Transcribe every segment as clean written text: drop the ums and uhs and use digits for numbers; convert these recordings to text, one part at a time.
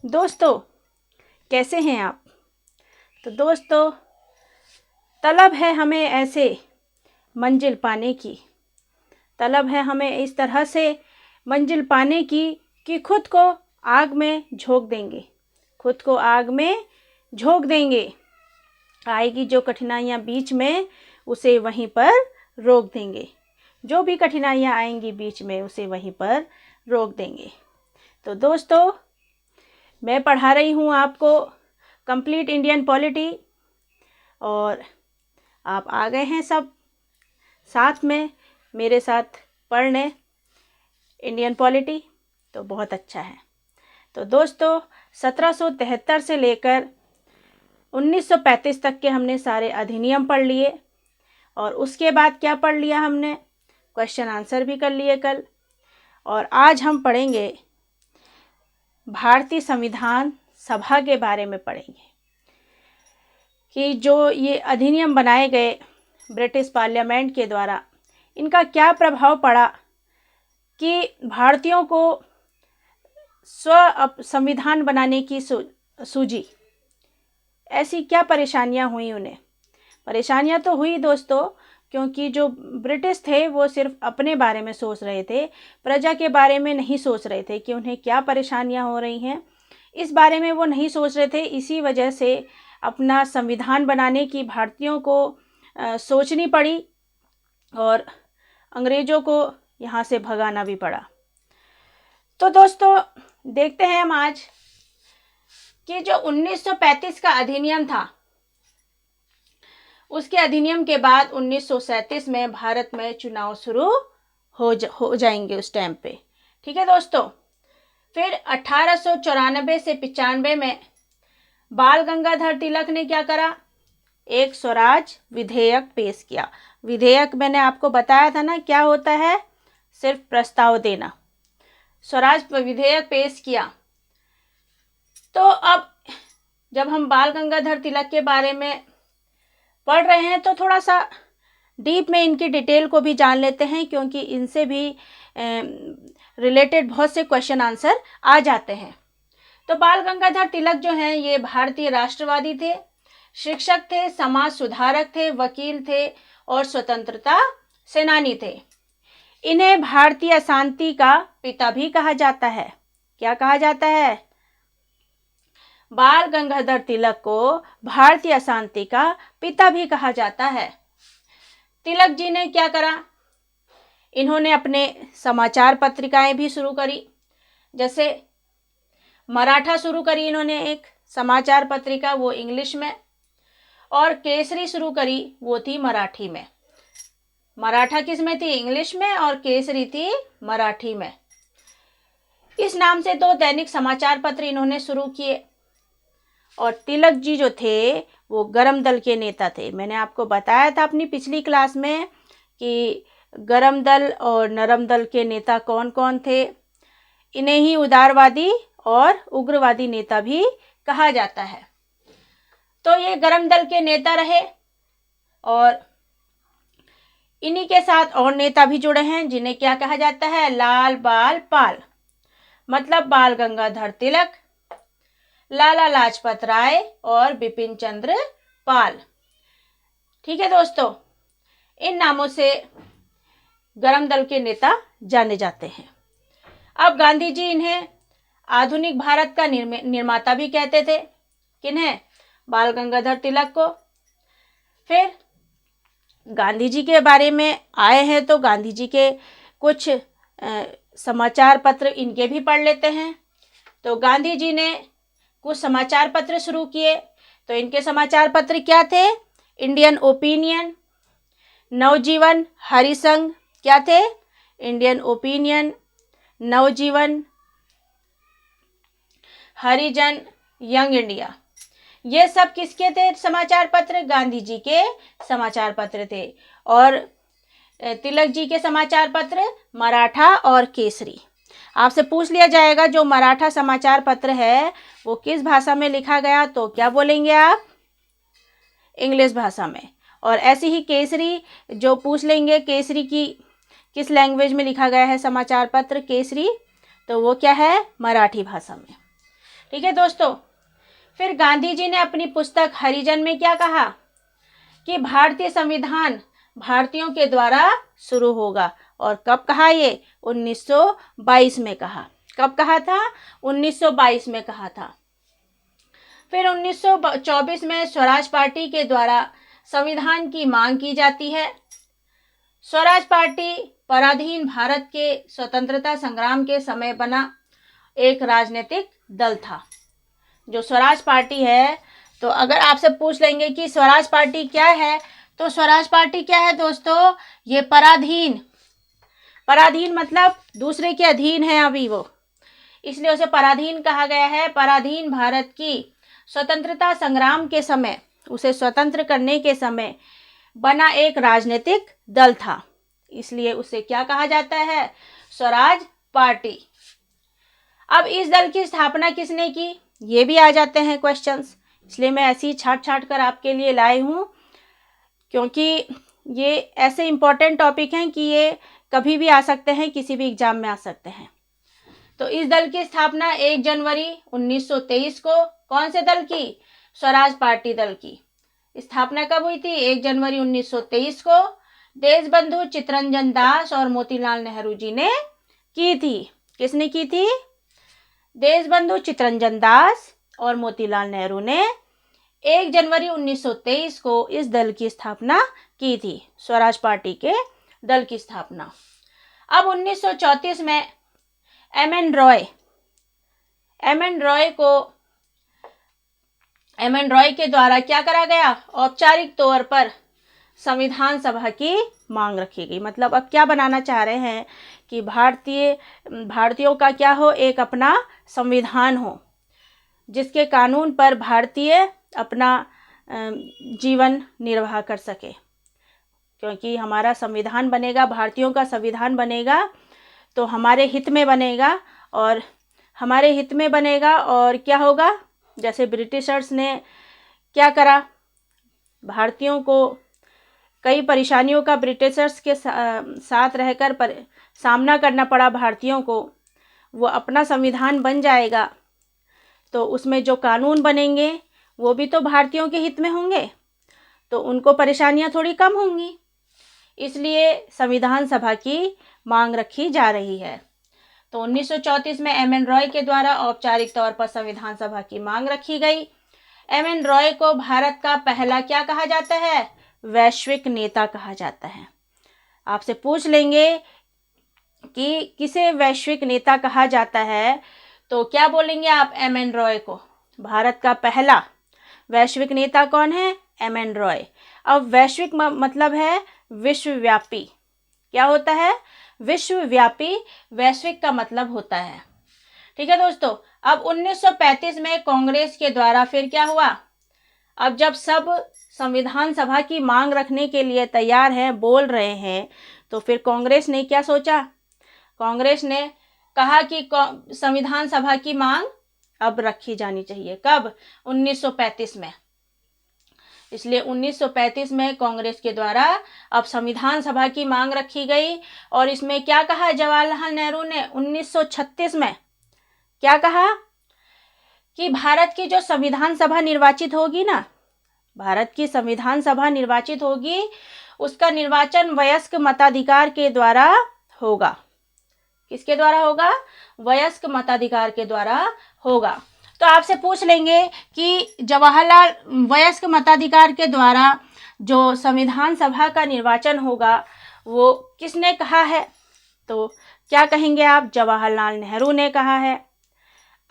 दोस्तों, कैसे हैं आप? तो दोस्तों, तलब है हमें ऐसे मंजिल पाने की, तलब है हमें इस तरह से मंजिल पाने की कि खुद को आग में झोंक देंगे, खुद को आग में झोंक देंगे। आएगी जो कठिनाइयाँ बीच में, उसे वहीं पर रोक देंगे। जो भी कठिनाइयाँ आएंगी बीच में, उसे वहीं पर रोक देंगे। तो दोस्तों, मैं पढ़ा रही हूँ आपको कंप्लीट इंडियन पॉलिटी, और आप आ गए हैं सब साथ में मेरे साथ पढ़ने इंडियन पॉलिटी, तो बहुत अच्छा है। तो दोस्तों, 1773 से लेकर 1935 तक के हमने सारे अधिनियम पढ़ लिए, और उसके बाद क्या पढ़ लिया हमने? क्वेश्चन आंसर भी कर लिए कल। और आज हम पढ़ेंगे भारतीय संविधान सभा के बारे में पढ़ेंगे कि जो ये अधिनियम बनाए गए ब्रिटिश पार्लियामेंट के द्वारा, इनका क्या प्रभाव पड़ा कि भारतीयों को संविधान बनाने की सूझी। ऐसी क्या परेशानियां हुई उन्हें? परेशानियां तो हुई दोस्तों, क्योंकि जो ब्रिटिश थे वो सिर्फ अपने बारे में सोच रहे थे, प्रजा के बारे में नहीं सोच रहे थे कि उन्हें क्या परेशानियां हो रही हैं। इस बारे में वो नहीं सोच रहे थे। इसी वजह से अपना संविधान बनाने की भारतीयों को सोचनी पड़ी, और अंग्रेज़ों को यहाँ से भगाना भी पड़ा। तो दोस्तों, देखते हैं हम आज कि जो 1935 का अधिनियम था, उसके अधिनियम के बाद 1937 में भारत में चुनाव शुरू हो जाएंगे उस टाइम पे। ठीक है दोस्तों। फिर 1894 से 95 में बाल गंगाधर तिलक ने क्या करा? एक स्वराज विधेयक पेश किया। विधेयक मैंने आपको बताया था ना, क्या होता है? सिर्फ प्रस्ताव देना। स्वराज विधेयक पेश किया। तो अब जब हम बाल गंगाधर तिलक के बारे में पढ़ रहे हैं, तो थोड़ा सा डीप में इनकी डिटेल को भी जान लेते हैं, क्योंकि इनसे भी रिलेटेड बहुत से क्वेश्चन आंसर आ जाते हैं। तो बाल गंगाधर तिलक जो हैं, ये भारतीय राष्ट्रवादी थे, शिक्षक थे, समाज सुधारक थे, वकील थे और स्वतंत्रता सेनानी थे। इन्हें भारतीय अशांति का पिता भी कहा जाता है। क्या कहा जाता है? बाल गंगाधर तिलक को भारतीय अशांति का पिता भी कहा जाता है। तिलक जी ने क्या करा? इन्होंने अपने समाचार पत्रिकाएं भी शुरू करी। जैसे मराठा शुरू करी इन्होंने एक समाचार पत्रिका, वो इंग्लिश में, और केसरी शुरू करी, वो थी मराठी में। मराठा किस में थी? इंग्लिश में, और केसरी थी मराठी में। इस नाम से 2 दैनिक समाचार पत्र इन्होंने शुरू किए। और तिलक जी जो थे, वो गरम दल के नेता थे। मैंने आपको बताया था अपनी पिछली क्लास में कि गरम दल और नरम दल के नेता कौन कौन थे। इन्हें ही उदारवादी और उग्रवादी नेता भी कहा जाता है। तो ये गरम दल के नेता रहे, और इन्हीं के साथ और नेता भी जुड़े हैं, जिन्हें क्या कहा जाता है? लाल बाल पाल। मतलब बाल गंगाधर तिलक, लाला लाजपत राय और बिपिन चंद्र पाल। ठीक है दोस्तों, इन नामों से गरम दल के नेता जाने जाते हैं। अब गांधी जी इन्हें आधुनिक भारत का निर्माता भी कहते थे। किन्हें? बाल गंगाधर तिलक को। फिर गांधी जी के बारे में आए हैं, तो गांधी जी के कुछ समाचार पत्र इनके भी पढ़ लेते हैं। तो गांधी जी ने कुछ समाचार पत्र शुरू किए। तो इनके समाचार पत्र क्या थे? इंडियन ओपिनियन, नवजीवन, हरिसंघ। क्या थे? इंडियन ओपिनियन, नवजीवन, हरिजन, यंग इंडिया। ये सब किसके थे समाचार पत्र? गांधी जी के समाचार पत्र थे। और तिलक जी के समाचार पत्र मराठा और केसरी। आपसे पूछ लिया जाएगा जो मराठा समाचार पत्र है वो किस भाषा में लिखा गया, तो क्या बोलेंगे आप? इंग्लिश भाषा में। और ऐसे ही केसरी जो पूछ लेंगे, केसरी की किस लैंग्वेज में लिखा गया है समाचार पत्र केसरी, तो वो क्या है? मराठी भाषा में। ठीक है दोस्तों। फिर गांधी जी ने अपनी पुस्तक हरिजन में क्या कहा कि भारतीय संविधान भारतीयों के द्वारा शुरू होगा। और कब कहा ये? 1922 में कहा। कब कहा था? 1922 में कहा था। फिर 1924 में स्वराज पार्टी के द्वारा संविधान की मांग की जाती है। स्वराज पार्टी पराधीन भारत के स्वतंत्रता संग्राम के समय बना एक राजनीतिक दल था। जो स्वराज पार्टी है, तो अगर आपसे पूछ लेंगे कि स्वराज पार्टी क्या है, तो स्वराज पार्टी क्या है दोस्तों? ये पराधीन, पराधीन मतलब दूसरे के अधीन है अभी वो, इसलिए उसे पराधीन कहा गया है। पराधीन भारत की स्वतंत्रता संग्राम के समय, उसे स्वतंत्र करने के समय बना एक राजनीतिक दल था, इसलिए उसे क्या कहा जाता है? स्वराज पार्टी। अब इस दल की स्थापना किसने की? ये भी आ जाते हैं क्वेश्चंस, इसलिए मैं ऐसी छाट छाट कर आपके लिए लाई हूँ, क्योंकि ये ऐसे इंपॉर्टेंट टॉपिक हैं कि ये कभी भी आ सकते हैं, किसी भी एग्जाम में आ सकते हैं। तो इस दल की स्थापना 1 जनवरी 1923 को कौन से दल की? स्वराज पार्टी दल की स्थापना कब हुई थी? 1 जनवरी 1923 को देशबंधु चित्तरंजन दास और मोतीलाल नेहरू जी ने की थी। किसने की थी? देशबंधु चित्तरंजन दास और मोतीलाल नेहरू ने 1 जनवरी 1923 को इस दल की स्थापना की थी, स्वराज पार्टी के दल की स्थापना। अब 1934 में एम एन रॉय के द्वारा क्या करा गया? औपचारिक तौर पर संविधान सभा की मांग रखी गई। मतलब अब क्या बनाना चाह रहे हैं कि भारतीयों का क्या हो? एक अपना संविधान हो, जिसके कानून पर भारतीय अपना जीवन निर्वाह कर सके। क्योंकि हमारा संविधान बनेगा, भारतीयों का संविधान बनेगा, तो हमारे हित में बनेगा, और हमारे हित में बनेगा। और क्या होगा? जैसे ब्रिटिशर्स ने क्या करा, भारतीयों को कई परेशानियों का ब्रिटिशर्स के साथ रहकर सामना करना पड़ा भारतीयों को। वो अपना संविधान बन जाएगा, तो उसमें जो कानून बनेंगे वो भी तो भारतीयों के हित में होंगे, तो उनको परेशानियां थोड़ी कम होंगी। इसलिए संविधान सभा की मांग रखी जा रही है। तो 1934 में एम एन रॉय के द्वारा औपचारिक तौर पर संविधान सभा की मांग रखी गई। एम एन रॉय को भारत का पहला क्या कहा जाता है? वैश्विक नेता कहा जाता है। आपसे पूछ लेंगे कि किसे वैश्विक नेता कहा जाता है, तो क्या बोलेंगे आप? एम एन रॉय को। भारत का पहला वैश्विक नेता कौन है? एम एन रॉय। अब वैश्विक मतलब है विश्वव्यापी। क्या होता है? विश्वव्यापी। वैश्विक का मतलब होता है। ठीक है दोस्तों। अब 1935 में कांग्रेस के द्वारा फिर क्या हुआ? अब जब सब संविधान सभा की मांग रखने के लिए तैयार हैं, बोल रहे हैं, तो फिर कांग्रेस ने क्या सोचा? कांग्रेस ने कहा कि संविधान सभा की मांग अब रखी जानी चाहिए। कब? 1935 में। इसलिए 1935 में कांग्रेस के द्वारा अब संविधान सभा की मांग रखी गई। और इसमें क्या कहा जवाहरलाल नेहरू ने 1936 में? क्या कहा कि भारत की जो संविधान सभा निर्वाचित होगी ना, भारत की संविधान सभा निर्वाचित होगी, उसका निर्वाचन वयस्क मताधिकार के द्वारा होगा। किसके द्वारा होगा? वयस्क मताधिकार के द्वारा होगा। तो आपसे पूछ लेंगे कि जवाहरलाल वयस्क मताधिकार के द्वारा जो संविधान सभा का निर्वाचन होगा वो किसने कहा है? तो क्या कहेंगे आप? जवाहरलाल नेहरू ने कहा है।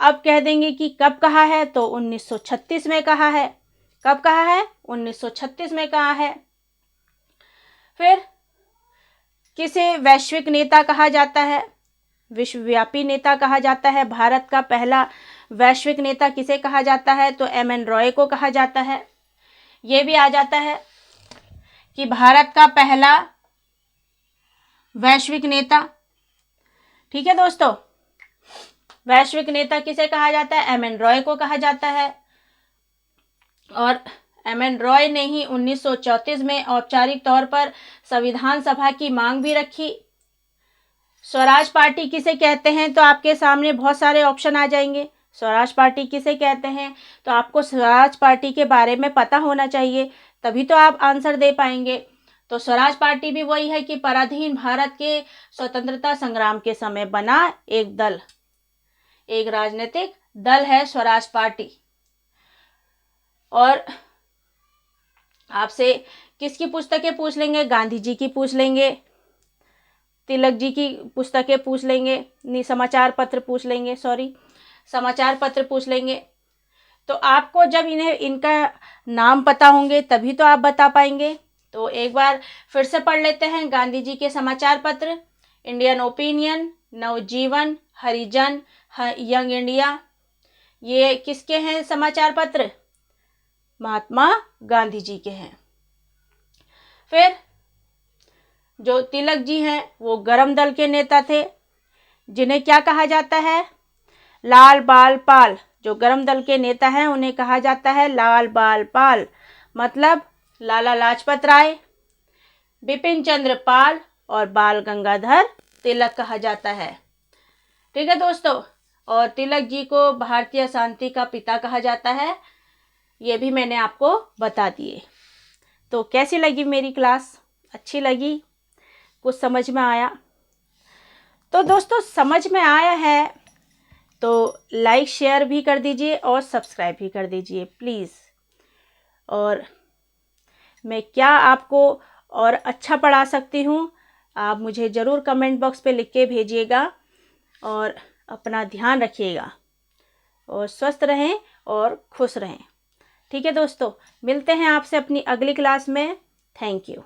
अब कह देंगे कि कब कहा है? तो 1936 में कहा है। कब कहा है? 1936 में कहा है। फिर किसे वैश्विक नेता कहा जाता है? विश्वव्यापी नेता कहा जाता है। भारत का पहला वैश्विक नेता किसे कहा जाता है? तो एम एन रॉय को कहा जाता है। ये भी आ जाता है कि भारत का पहला वैश्विक नेता, ठीक है दोस्तों, वैश्विक नेता किसे कहा जाता है? एम एन रॉय को कहा जाता है। और एम एन रॉय ने ही 1934 में औपचारिक तौर पर संविधान सभा की मांग भी रखी। स्वराज पार्टी किसे कहते हैं? तो आपके सामने बहुत सारे ऑप्शन आ जाएंगे। स्वराज पार्टी किसे कहते हैं? तो आपको स्वराज पार्टी के बारे में पता होना चाहिए, तभी तो आप आंसर दे पाएंगे। तो स्वराज पार्टी भी वही है कि पराधीन भारत के स्वतंत्रता संग्राम के समय बना एक दल, एक राजनीतिक दल है स्वराज पार्टी। और आपसे किसकी पुस्तकें पूछ लेंगे? गांधी जी की पूछ लेंगे, तिलक जी की पुस्तकें पूछ लेंगे, नहीं समाचार पत्र पूछ लेंगे, समाचार पत्र पूछ लेंगे। तो आपको जब इनका नाम पता होंगे तभी तो आप बता पाएंगे। तो एक बार फिर से पढ़ लेते हैं गांधी जी के समाचार पत्र। इंडियन ओपिनियन, नवजीवन, हरिजन, यंग इंडिया, ये किसके हैं समाचार पत्र? महात्मा गांधी जी के हैं। फिर जो तिलक जी हैं वो गरम दल के नेता थे, जिन्हें क्या कहा जाता है? लाल बाल पाल। जो गरम दल के नेता हैं उन्हें कहा जाता है लाल बाल पाल, मतलब लाला लाजपत राय, बिपिन चंद्र पाल और बाल गंगाधर तिलक कहा जाता है। ठीक है दोस्तों, और तिलक जी को भारतीय शांति का पिता कहा जाता है, ये भी मैंने आपको बता दिए। तो कैसी लगी मेरी क्लास? अच्छी लगी? कुछ समझ में आया? तो दोस्तों समझ में आया है तो लाइक शेयर भी कर दीजिए और सब्सक्राइब भी कर दीजिए प्लीज़। और मैं क्या आपको और अच्छा पढ़ा सकती हूँ, आप मुझे ज़रूर कमेंट बॉक्स पे लिख के भेजिएगा। और अपना ध्यान रखिएगा और स्वस्थ रहें और खुश रहें। ठीक है दोस्तों, मिलते हैं आपसे अपनी अगली क्लास में। Thank you.